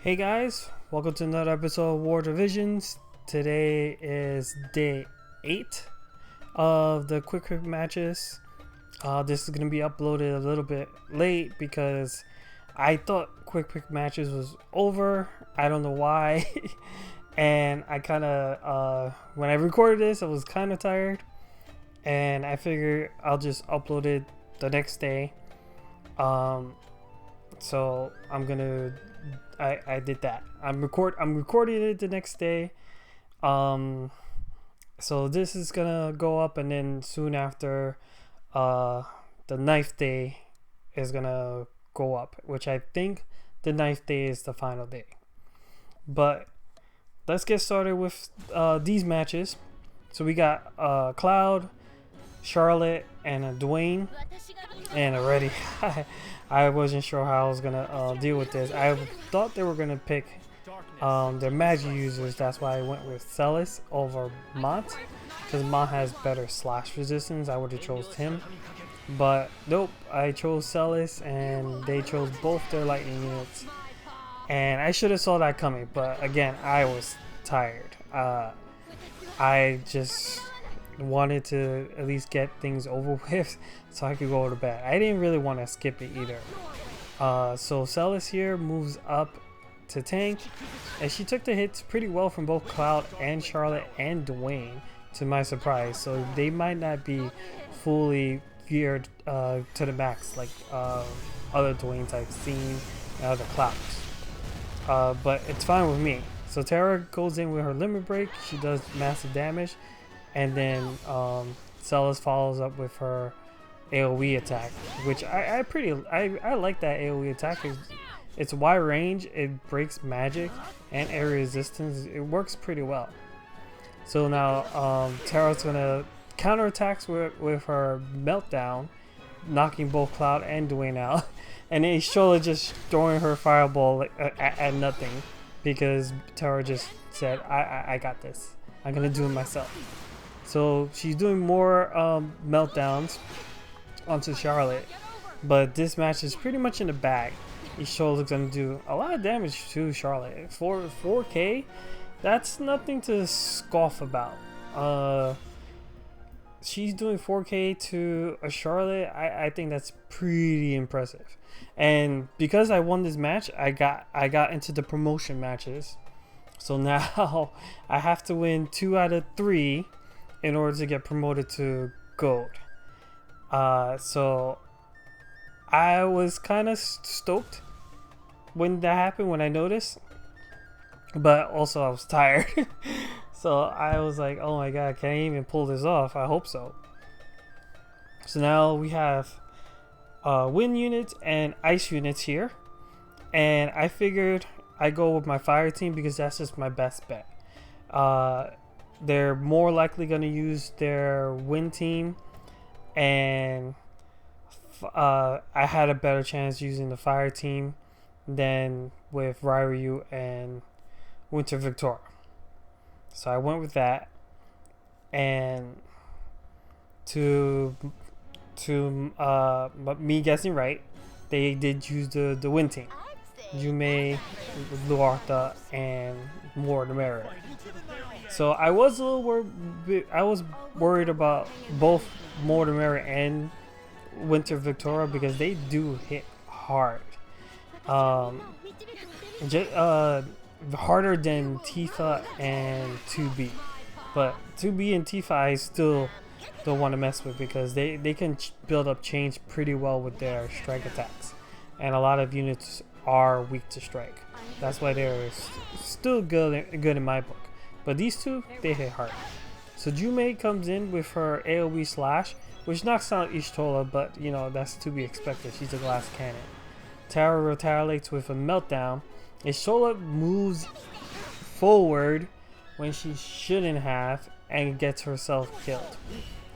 Hey guys, welcome to another episode of War Divisions. Today is day 8 of the quick matches. This is going to be uploaded a little bit late because I thought quick matches was over. I don't know why. And I kind of, when I recorded this, I was kind of tired. And I figured I'll just upload it the next day. So I'm gonna I did that. I'm recording it the next day. So this is gonna go up, and then soon after the ninth day is gonna go up, which I think the ninth day is the final day. But let's get started with these matches. So we got Cloud, Charlotte, and Dwayne. And already I wasn't sure how I was gonna deal with this. I thought they were gonna pick their magic users. That's why I went with Celis over Mont, because Mont has better slash resistance. I would have chose him, but nope, I chose Celis, and they chose both their lightning units. And I should have saw that coming, but again, I was tired. I just wanted to at least get things over with so I could go to bed. I didn't really want to skip it either. So Celis here moves up to tank, and she took the hits pretty well from both Cloud and Charlotte and Dwayne, to my surprise. So they might not be fully geared to the max like other Dwaynes I've seen and other Clouds. But it's fine with me. So Tara goes in with her limit break. She does massive damage. And then Celis follows up with her AoE attack, which I like that AoE attack. It's wide range, it breaks magic and area resistance. It works pretty well. So now Tara's gonna counterattacks with her meltdown, knocking both Cloud and Dwayne out, and then Shola just throwing her fireball at nothing, because Tara just said, I got this. I'm gonna do it myself. So she's doing more meltdowns onto Charlotte, but this match is pretty much in the bag. Ishola's gonna do a lot of damage to Charlotte. 4K, that's nothing to scoff about. She's doing 4K to a Charlotte. I think that's pretty impressive. And because I won this match, I got into the promotion matches. So now I have to win 2 out of 3 in order to get promoted to gold. So I was kind of stoked when that happened, when I noticed, but also I was tired. So I was like, oh my god, can I even pull this off? I hope so. So now we have wind units and ice units here, and I figured I go with my fire team because that's just my best bet. They're more likely going to use their wind team, and I had a better chance using the fire team than with Ryu and Winter Victoria. So I went with that, and to me guessing right, they did use the wind team. Yume, Luartha, and more the merrier. So I was a little worried about both More the Merrier and Winter Victoria, because they do hit hard. Harder than Tifa and 2B. But 2B and Tifa I still don't want to mess with, because they can build up change pretty well with their strike attacks. And a lot of units are weak to strike. That's why they're still good in my book. But these two, they hit hard. So Yume comes in with her AoE slash, which knocks out Y'shtola, but you know, that's to be expected. She's a glass cannon. Tara retaliates with a meltdown. Y'shtola moves forward when she shouldn't have and gets herself killed.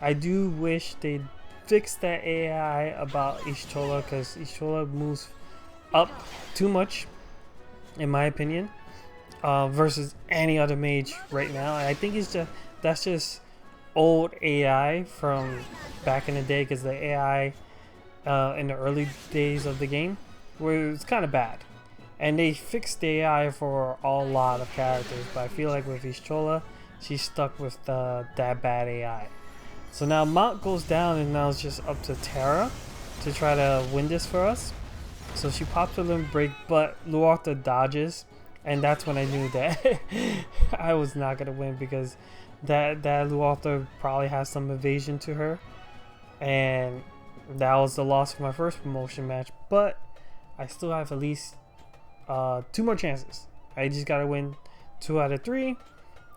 I do wish they'd fix that AI about Y'shtola, because Y'shtola moves up too much, in my opinion, versus any other mage right now. And I think that's just old AI from back in the day, because the AI in the early days of the game was kind of bad, And they fixed the AI for a lot of characters, but I feel like with Y'shtola, she's stuck with that bad AI. So now Mont goes down, and now it's just up to Terra to try to win this for us. So she pops a limb break, but Luarta dodges, and that's when I knew that I was not gonna win, because that Luarta probably has some evasion to her, and that was the loss of my first promotion match. But I still have at least 2 more chances. I just gotta win 2 out of 3,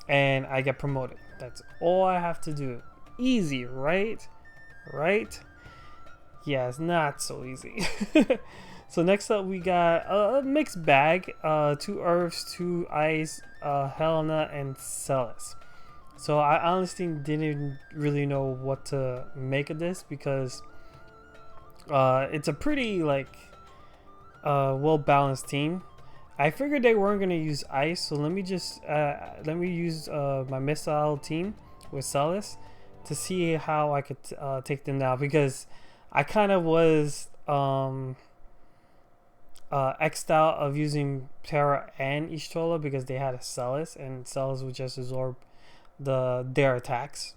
and I get promoted. That's all I have to do. Easy, right? Right? Yeah, it's not so easy. So next up we got a mixed bag. 2 Earths, 2 Ice, Helena, and Celes. So I honestly didn't really know what to make of this, because it's a pretty like well balanced team. I figured they weren't gonna use ice, so let me use my missile team with Celes to see how I could take them down, because I kind of was X'd out of using Terra and Y'shtola because they had a Celes, and Celes would just absorb their attacks.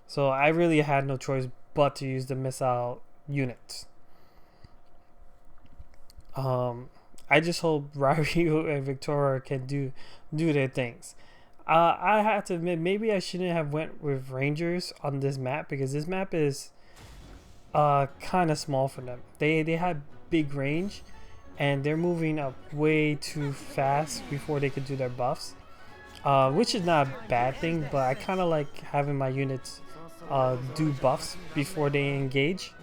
So I really had no choice but to use the missile units. I just hope Ryu and Victoria can do their things. I have to admit, maybe I shouldn't have went with Rangers on this map, because this map is kind of small for them. They had big range, and they're moving up way too fast before they could do their buffs, which is not a bad thing, but I kind of like having my units do buffs before they engage.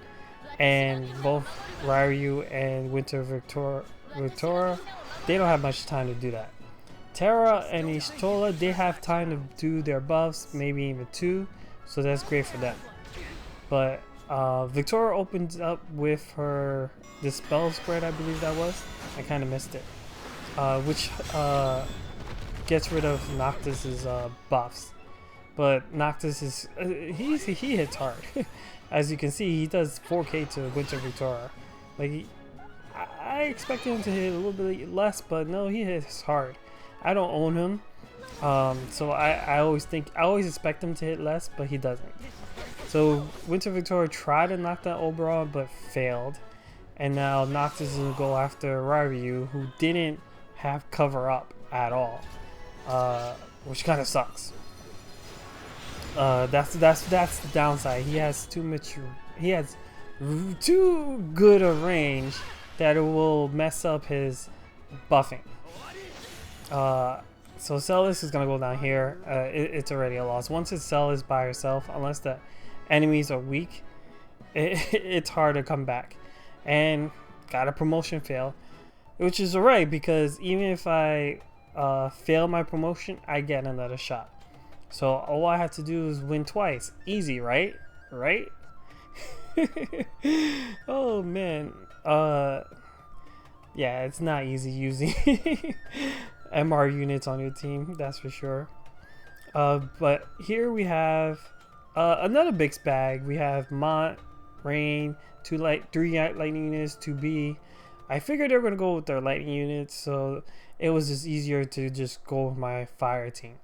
And both Ryu and Winter Victoria, they don't have much time to do that. Terra and Y'shtola, they have time to do their buffs, maybe even 2, so that's great for them. But Victoria opens up with her Dispel spread, I believe that was. I kind of missed it. Which gets rid of Noctis's buffs. But Noctis is he hits hard. As you can see, he does 4k to Winter Victoria. Like I expected him to hit a little bit less, but no, he hits hard. I don't own him, so I always expect him to hit less, but he doesn't. So Winter Victoria tried to knock down Oberon, but failed, and now Noctis is gonna go after Ryu, who didn't have cover up at all, which kind of sucks. That's the downside. He has too good a range that it will mess up his buffing. So Celes is gonna go down here. It's already a loss. Once it's Celes by herself, unless the enemies are weak, it's hard to come back. And got a promotion fail, which is alright, because even if I fail my promotion, I get another shot. So all I have to do is win twice. Easy, right? Right? Oh man. Yeah, it's not easy using MR units on your team, that's for sure. But here we have another mixed bag. We have Mont, Rain, 3 lightning units, 2B. I figured they were gonna go with their lightning units, so it was just easier to just go with my fire team.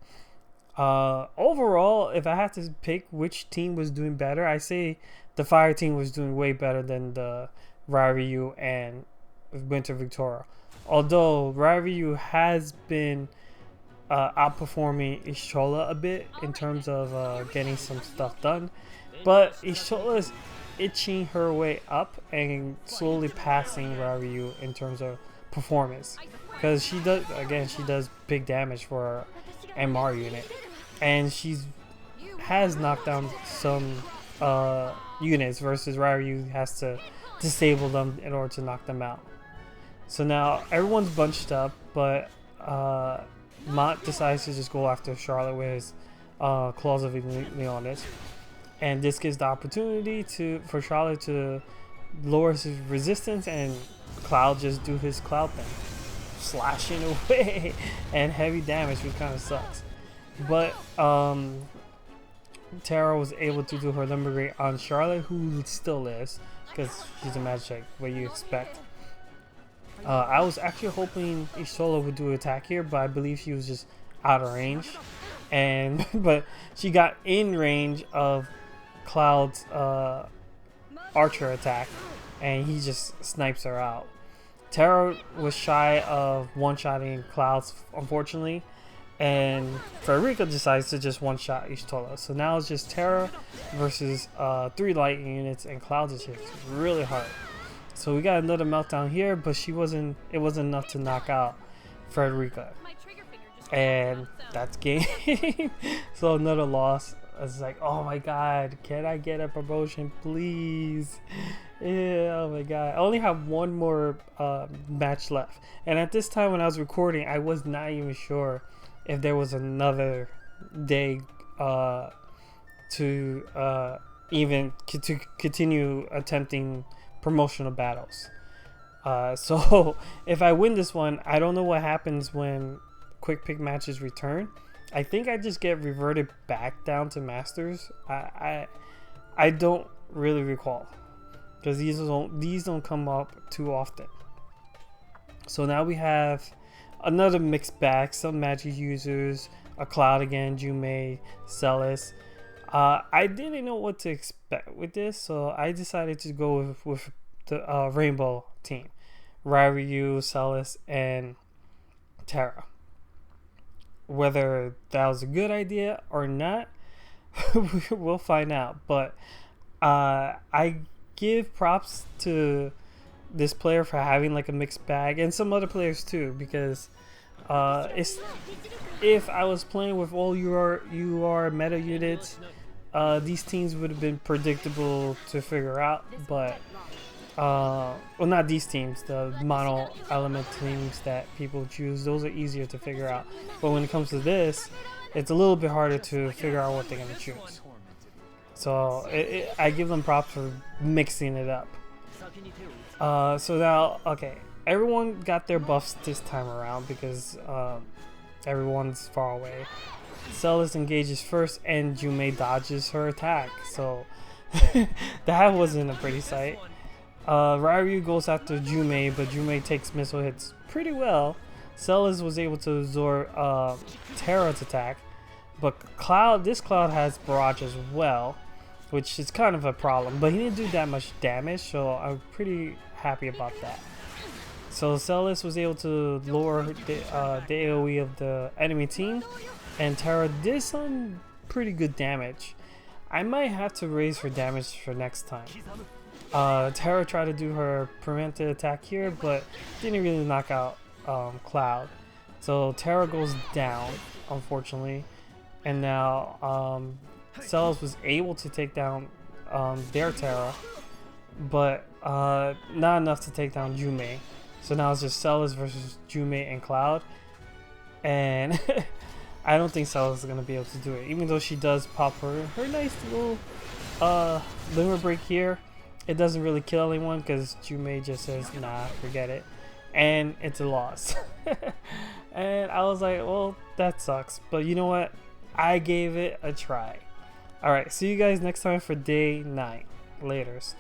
Overall, if I had to pick which team was doing better, I say the fire team was doing way better than the Ryu and Winter Victoria. Although Ryu has been outperforming Y'shtola a bit in terms of getting some stuff done, but Y'shtola is itching her way up and slowly passing Ryu in terms of performance, because she does big damage for her MR unit, and has knocked down some units, versus Ryu has to disable them in order to knock them out. So now everyone's bunched up, but Mont decides to just go after Charlotte with his Claws of Leonis, and this gives the opportunity for Charlotte to lower his resistance, and Cloud just do his Cloud thing, slashing away and heavy damage, which kind of sucks. But Terra was able to do her Limbergrate on Charlotte, who still lives because she's a Magic, what you expect. I was actually hoping Isola would do an attack here, but I believe she was just out of range. And but she got in range of Cloud's archer attack, and he just snipes her out. Terra was shy of one-shotting Clouds, unfortunately, and Frederica decides to just one-shot Y'shtola. So now it's just Terra versus 3 lightning units, and Clouds is hit really hard. So we got another meltdown here, but it wasn't enough to knock out Frederica. And that's game. So another loss. It's like, oh my god, can I get a promotion, please? Yeah, oh my god. I only have one more match left. And at this time when I was recording, I was not even sure if there was another day to even to continue attempting promotional battles. So if I win this one, I don't know what happens when quick pick matches return. I think I just get reverted back down to Masters. I don't really recall, because these don't come up too often. So now we have another mixed bag. Some magic users, a Cloud again, Junmei, Celes. I didn't know what to expect with this, so I decided to go with the Rainbow team: Ryu, Celes, and Terra. Whether that was a good idea or not, we'll find out. But I give props to this player for having like a mixed bag, and some other players too, because if I was playing with all UR meta units, these teams would have been predictable to figure out. But well, not these teams, the mono element teams that people choose, those are easier to figure out. But when it comes to this, it's a little bit harder to figure out what they're going to choose. So I give them props for mixing it up. So now, okay, everyone got their buffs this time around because everyone's far away. Celes engages first and Junmei dodges her attack, so that wasn't a pretty sight. Ryu goes after Junmei, but Junmei takes missile hits pretty well. Celes was able to absorb Terra's attack, but this Cloud has barrage as well, which is kind of a problem, but he didn't do that much damage, so I'm pretty happy about that. So Celes was able to lower the AoE of the enemy team, and Terra did some pretty good damage. I might have to raise her damage for next time. Terra tried to do her prevented attack here, but didn't really knock out Cloud. So Terra goes down, unfortunately, and now Celes was able to take down their Terra, but not enough to take down Junmei. So now it's just Celes versus Junmei and Cloud, and I don't think Celes is gonna be able to do it, even though she does pop her nice little limit break here. It doesn't really kill anyone because Junmei just says, nah, forget it. And it's a loss. And I was like, well, that sucks. But you know what? I gave it a try. Alright, see you guys next time for day 9. Laters.